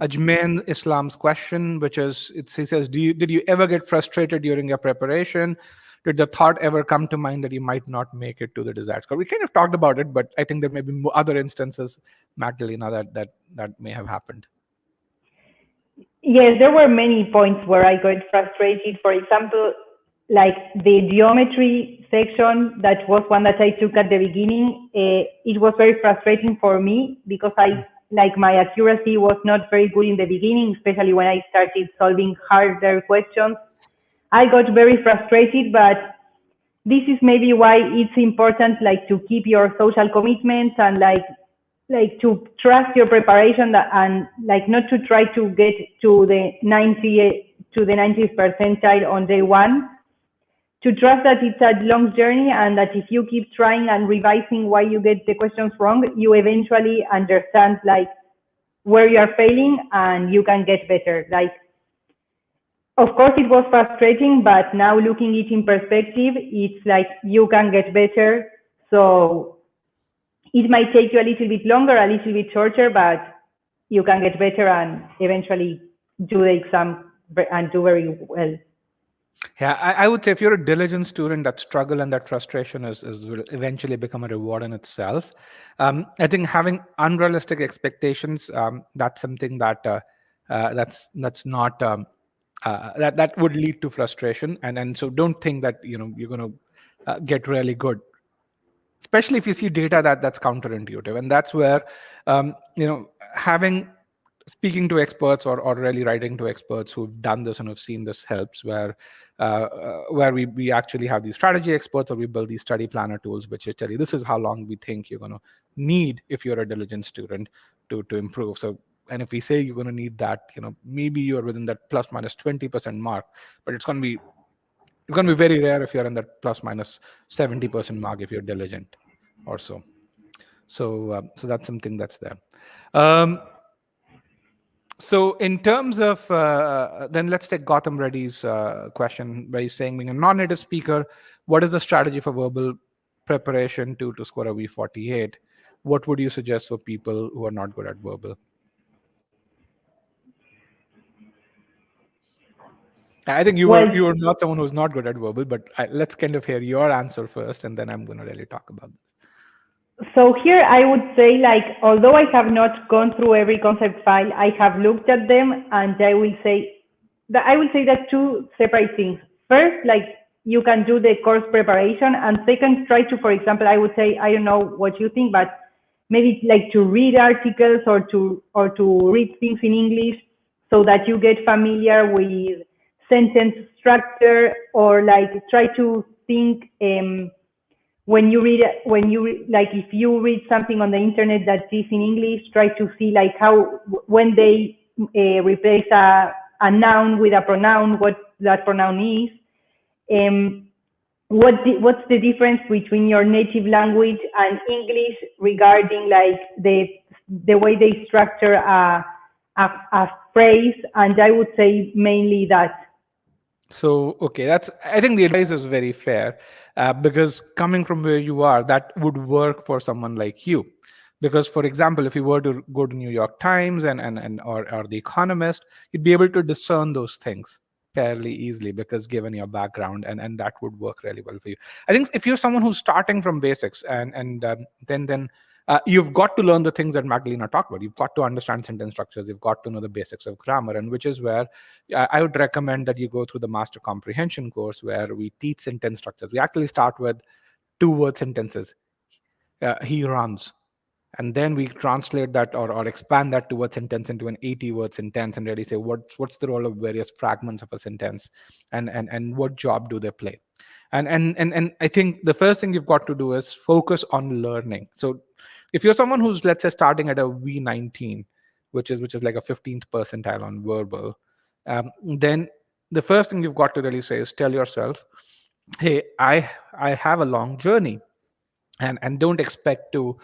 Ajmain Islam's question, which is, he says, did you ever get frustrated during your preparation? Did the thought ever come to mind that you might not make it to the desired score? We kind of talked about it, but I think there may be other instances, Magdalena, that may have happened. Yes, there were many points where I got frustrated. For example, like the geometry section, that was one that I took at the beginning. It was very frustrating for me because my accuracy was not very good in the beginning, especially when I started solving harder questions. I got very frustrated, but this is maybe why it's important, to keep your social commitments and to trust your preparation and not to try to get to the 90th percentile on day one. To trust that it's a long journey and that if you keep trying and revising why you get the questions wrong, you eventually understand where you are failing and you can get better. Of course it was frustrating, but now looking it in perspective, it's you can get better. So it might take you a little bit longer, a little bit shorter, but you can get better and eventually do the exam and do very well. Yeah, I would say if you're a diligent student, that struggle and that frustration will eventually become a reward in itself. I think having unrealistic expectations, that's something that that's not that would lead to frustration, and so don't think that you're going to get really good, especially if you see data that's counterintuitive. And that's where speaking to experts or really writing to experts who've done this and have seen this helps, where we actually have these strategy experts, or we build these study planner tools which tell you this is how long we think you're going to need if you're a diligent student to improve. So, and if we say you're going to need that, maybe you're within that plus minus 20% mark, but it's going to be very rare if you're in that plus minus 70% mark if you're diligent or so. So that's something that's there. So in terms of, then let's take Gautam Reddy's question, where he's saying, being a non-native speaker, what is the strategy for verbal preparation to score a V48, what would you suggest for people who are not good at verbal? I think you were not someone who's not good at verbal, but let's kind of hear your answer first, and then I'm going to really talk about this. So here I would say, like, although I have not gone through every concept file, I have looked at them, and I will say that two separate things. First, like, you can do the course preparation, and second, try to, for example, I would say, I don't know what you think, but maybe like to read articles or to read things in English so that you get familiar with sentence structure, or like try to think when you like if you read something on the internet that is in English, try to see like how when they replace a noun with a pronoun, what that pronoun is. What's the difference between your native language and English regarding like the way they structure a phrase? And I would say mainly that. So, okay, I think the advice is very fair, because coming from where you are, that would work for someone like you. Because, for example, if you were to go to New York Times or The Economist, you'd be able to discern those things fairly easily, because given your background, and that would work really well for you. I think if you're someone who's starting from basics, then you've got to learn the things that Magdalena talked about. You've got to understand sentence structures. You've got to know the basics of grammar, and which is where I would recommend that you go through the Master Comprehension course, where we teach sentence structures. We actually start with 2-word sentences. He runs. And then we translate that or expand that 2-word sentence into an 80-word sentence, and really say what's the role of various fragments of a sentence, and what job do they play. And I think the first thing you've got to do is focus on learning. So if you're someone who's, let's say, starting at a V19, which is like a 15th percentile on verbal, then the first thing you've got to really say is tell yourself, hey, I have a long journey, and don't expect to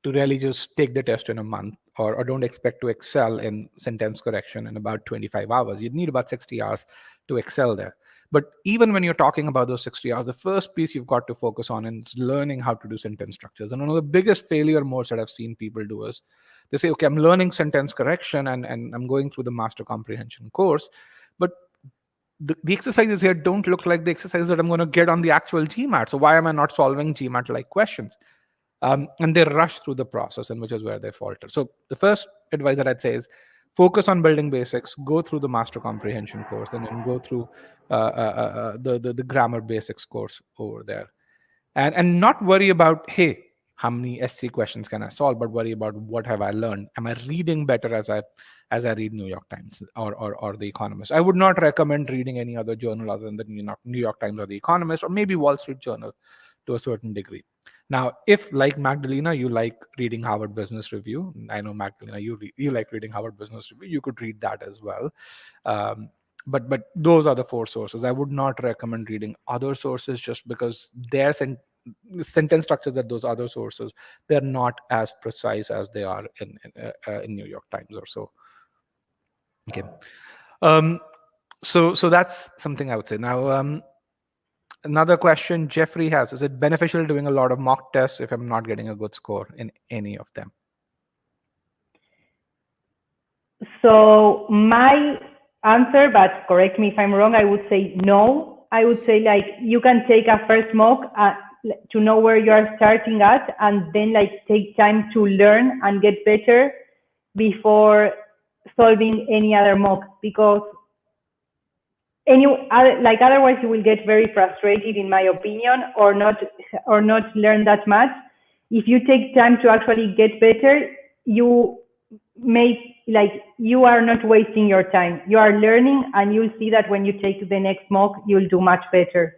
really just take the test in a month, or don't expect to excel in sentence correction in about 25 hours. You'd need about 60 hours to excel there. But even when you're talking about those 60 hours, the first piece you've got to focus on is learning how to do sentence structures. And one of the biggest failure modes that I've seen people do is they say, okay, I'm learning sentence correction and I'm going through the Master Comprehension course, but the exercises here don't look like the exercises that I'm going to get on the actual GMAT. So why am I not solving GMAT-like questions? And they rush through the process, and which is where they falter. So the first advice that I'd say is focus on building basics, go through the Master Comprehension course, and then go through the grammar basics course over there. And not worry about, hey, how many SC questions can I solve, but worry about what have I learned. Am I reading better as I read New York Times or The Economist? I would not recommend reading any other journal other than the New York Times or The Economist, or maybe Wall Street Journal to a certain degree. Now, if like Magdalena, you like reading Harvard Business Review, I know Magdalena, you like reading Harvard Business Review, you could read that as well. But those are the 4 sources. I would not recommend reading other sources, just because their sentence structures at those other sources, they're not as precise as they are in New York Times or so. Okay. So that's something I would say. Now, another question Jeffrey has, is it beneficial doing a lot of mock tests if I'm not getting a good score in any of them? So my answer, but correct me if I'm wrong, I would say no. I would say like you can take a first mock to know where you are starting at, and then like take time to learn and get better before solving any other mock, because otherwise you will get very frustrated, in my opinion, or not learn that much. If you take time to actually get better, you are not wasting your time. You are learning, and you'll see that when you take the next mock, you'll do much better.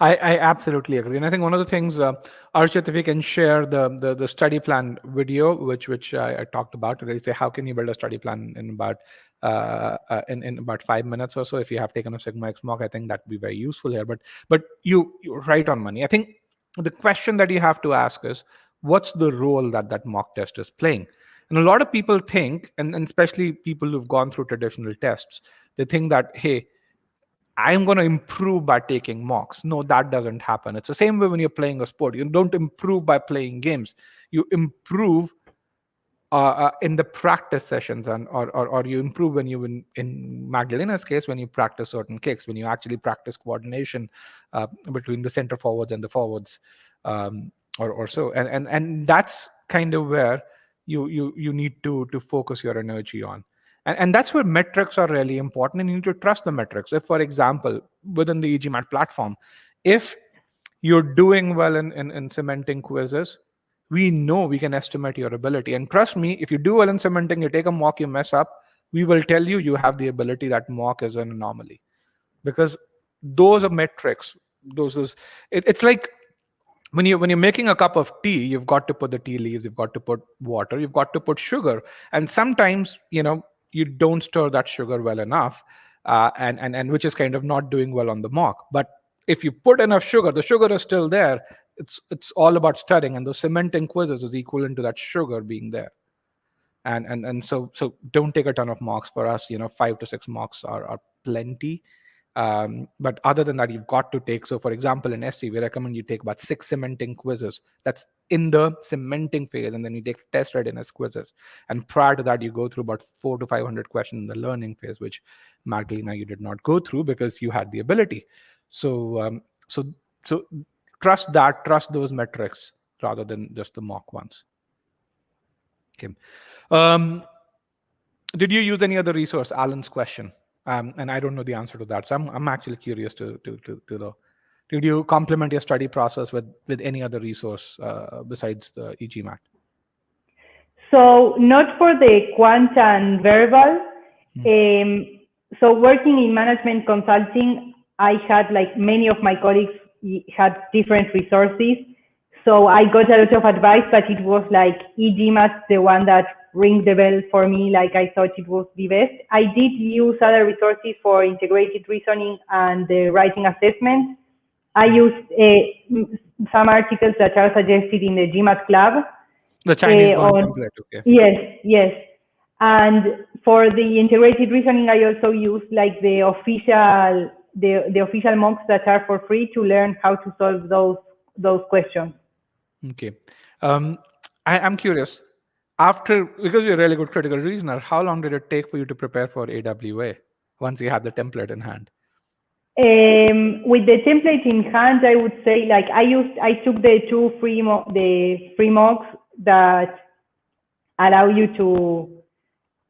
I absolutely agree, and I think one of the things, Archit, if you can share the study plan video, which I talked about, they say how can you build a study plan in about 5 minutes or so. If you have taken a Sigma X mock, I think that'd be very useful here. But you're right on money. I think the question that you have to ask is, what's the role that mock test is playing? And a lot of people think, and especially people who've gone through traditional tests, they think that, hey, I'm going to improve by taking mocks. No, that doesn't happen. It's the same way when you're playing a sport. You don't improve by playing games. You improve in the practice sessions, and or you improve when you in Magdalena's case, when you practice certain kicks, when you actually practice coordination between the center forwards and the forwards, or so, and that's kind of where you need to focus your energy on. And that's where metrics are really important, and you need to trust the metrics. If, for example, within the e-GMAT platform, if you're doing well in cementing quizzes, we know we can estimate your ability. And trust me, if you do well in cementing, you take a mock, you mess up, we will tell you you have the ability. That mock is an anomaly, because those are metrics. It's like when you're making a cup of tea, you've got to put the tea leaves, you've got to put water, you've got to put sugar, and sometimes you don't stir that sugar well enough, and which is kind of not doing well on the mock. But if you put enough sugar, the sugar is still there. It's all about stirring, and the cementing quizzes is equivalent to that sugar being there. And so don't take a ton of mocks. For us, 5 to 6 mocks are plenty. But other than that, you've got to take, so for example, in SC, we recommend you take about 6 cementing quizzes. That's in the cementing phase, and then you take test readiness quizzes. And prior to that, you go through about 400 to 500 questions in the learning phase, which Magdalena, you did not go through because you had the ability. So trust those metrics rather than just the mock ones. Okay. Did you use any other resource? Alan's question. And I don't know the answer to that. So I'm actually curious to know. Did you complement your study process with any other resource besides the e-GMAT? So not for the quant and verbal. So working in management consulting, I had, like many of my colleagues, had different resources. So I got a lot of advice, but it was like e-GMAT, the one that rang the bell for me. Like I thought it was the best. I did use other resources for integrated reasoning and the writing assessment. I used some articles that are suggested in the GMAT Club. The Chinese template, okay. Yes. And for the integrated reasoning, I also use like the official mocks that are for free to learn how to solve those questions. Okay. I'm curious, because you're a really good critical reasoner, how long did it take for you to prepare for AWA once you had the template in hand? With the template in hand, I would say, like I took the two free mocks that allow you to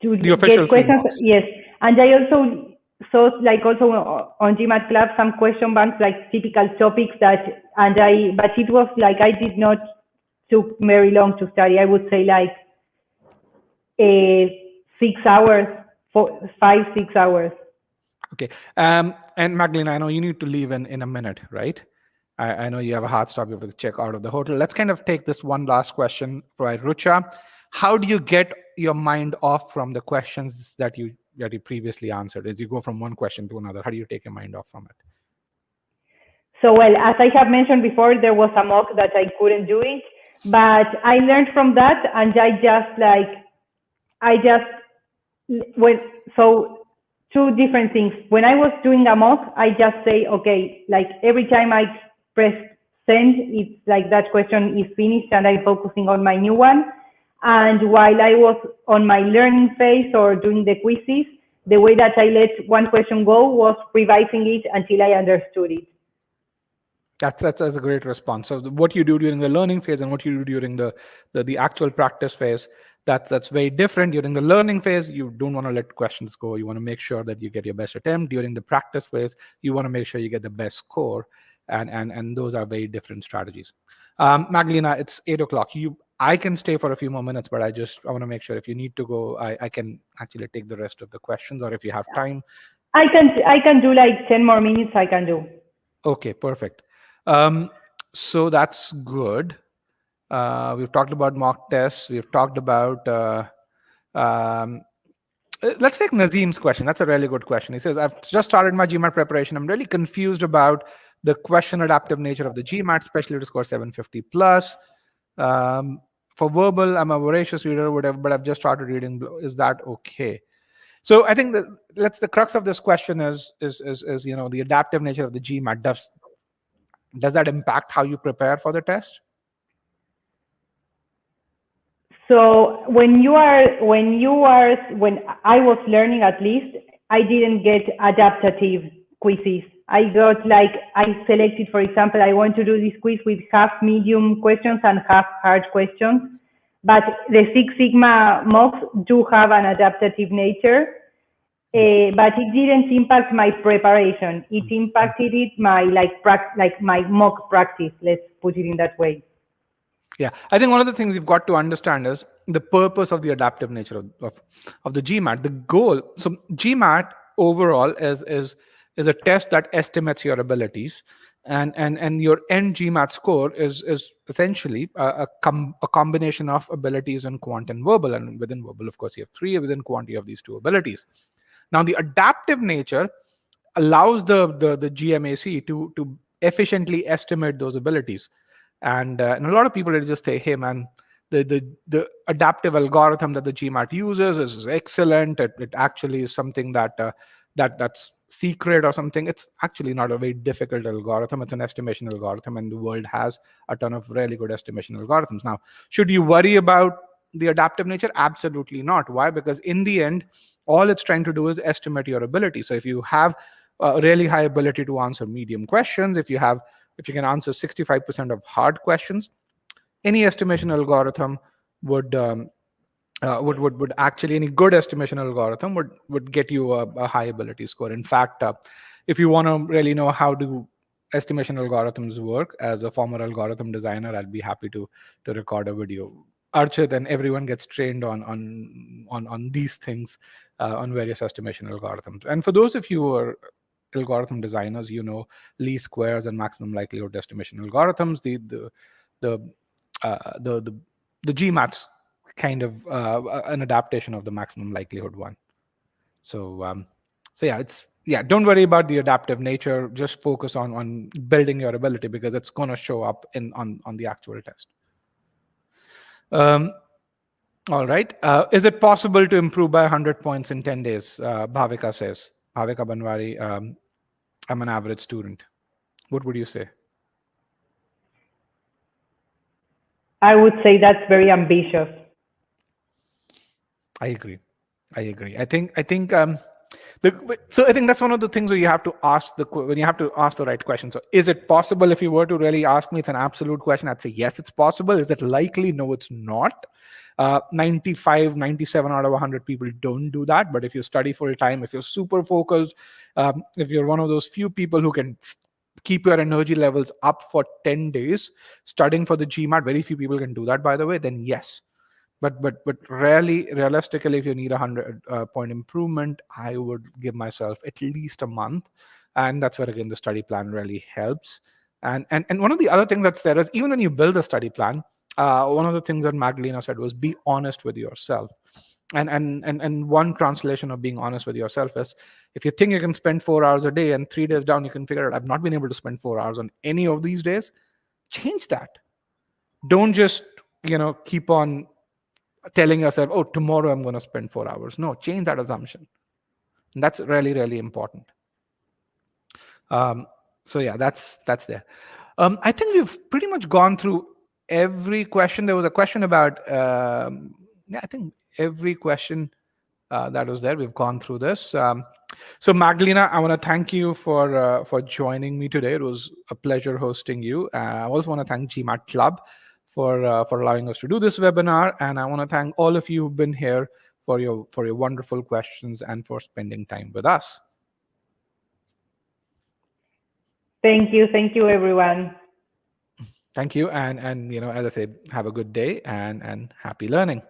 the official get questions. Mocks. Yes, and I also saw, like, also on GMAT Club, some question banks, like typical topics but it was like I did not took very long to study. I would say like 6 hours, 5-6 hours. Okay. And Magdalena, I know you need to leave in a minute, right? I know you have a hard stop. You have to check out of the hotel. Let's kind of take this one last question for Rucha. How do you get your mind off from the questions that you previously answered? As you go from one question to another, how do you take your mind off from it? So, well, as I have mentioned before, there was a mock that I couldn't do it, but I learned from that, and so two different things. When I was doing a mock, I just say, okay, like every time I press send, it's like that question is finished and I'm focusing on my new one. And while I was on my learning phase or doing the quizzes, the way that I let one question go was revising it until I understood it. That's a great response. So what you do during the learning phase and what you do during the actual practice phase, that's very different. During the learning phase, you don't want to let questions go. You want to make sure that you get your best attempt. During the practice phase, you want to make sure you get the best score, and those are very different strategies. Magdalena, it's 8 o'clock. I can stay for a few more minutes, but I want to make sure if you need to go, I can actually take the rest of the questions, or if you have time. I can do like 10 more minutes. I can do. Okay, perfect. So that's good. We've talked about mock tests. We've talked about, let's take Nazim's question. That's a really good question. He says, I've just started my GMAT preparation. I'm really confused about the question adaptive nature of the GMAT, especially to score 750 plus. For verbal, I'm a voracious reader, whatever, but I've just started reading. Is that okay? So I think the crux of this question is the adaptive nature of the GMAT. Does that impact how you prepare for the test? So when I was learning, at least, I didn't get adaptative quizzes. I selected, for example, I want to do this quiz with half medium questions and half hard questions. But the Six Sigma mocks do have an adaptative nature, but it didn't impact my preparation. It impacted my my mock practice. Let's put it in that way. Yeah, I think one of the things you've got to understand is the purpose of the adaptive nature of the GMAT. The goal, so GMAT overall is a test that estimates your abilities, and your end GMAT score is essentially a combination of abilities in quant and verbal, and within verbal, of course, you have three. Within quant, you have these two abilities. Now, the adaptive nature allows the GMAC to efficiently estimate those abilities. And a lot of people will just say, hey man, the adaptive algorithm that the GMAT uses is excellent. It actually is something that's secret or something. It's actually not a very difficult algorithm. It's an estimation algorithm, and the world has a ton of really good estimation algorithms. Now, should you worry about the adaptive nature? Absolutely not. Why? Because in the end, all it's trying to do is estimate your ability. So if you have a really high ability to answer medium questions, if you can answer 65% of hard questions, any estimation algorithm would actually, any good estimation algorithm would get you a high ability score. In fact, if you want to really know how do estimation algorithms work, as a former algorithm designer, I'd be happy to record a video. Archit and everyone gets trained on these things, on various estimation algorithms. And for those of you who are algorithm designers, least squares and maximum likelihood estimation algorithms. The GMAT's kind of an adaptation of the maximum likelihood one. So don't worry about the adaptive nature. Just focus on building your ability, because it's going to show up on the actual test. All right. Is it possible to improve by 100 points in 10 days? Bhavika says. Bhavika Banwari, I'm an average student. What would you say? I would say that's very ambitious. I agree. I think so I think that's one of the things where you have to ask the right question. So is it possible? If you were to really ask me, it's an absolute question. I'd say yes, it's possible. Is it likely? No, it's not. 95, 97 out of 100 people don't do that. But if you study full time, if you're super focused, if you're one of those few people who can keep your energy levels up for 10 days studying for the GMAT, very few people can do that, by the way, then yes. But realistically, if you need 100 point improvement, I would give myself at least a month. And that's where, again, the study plan really helps. And one of the other things that's there is, even when you build a study plan, one of the things that Magdalena said was, be honest with yourself. And one translation of being honest with yourself is, if you think you can spend 4 hours a day and 3 days down you can figure out, I've not been able to spend 4 hours on any of these days, change that. Don't just keep on telling yourself, oh, tomorrow I'm going to spend 4 hours. No, change that assumption. And that's really, really important. So yeah, that's there. I think we've pretty much gone through every question. There was a question about I think every question that was there, we've gone through this. So Magdalena, I want to thank you for joining me today. It was a pleasure hosting you. I also want to thank GMAT Club for allowing us to do this webinar, and I want to thank all of you who've been here for your wonderful questions and for spending time with us. Thank you, everyone. Thank you, and as I said, have a good day and happy learning.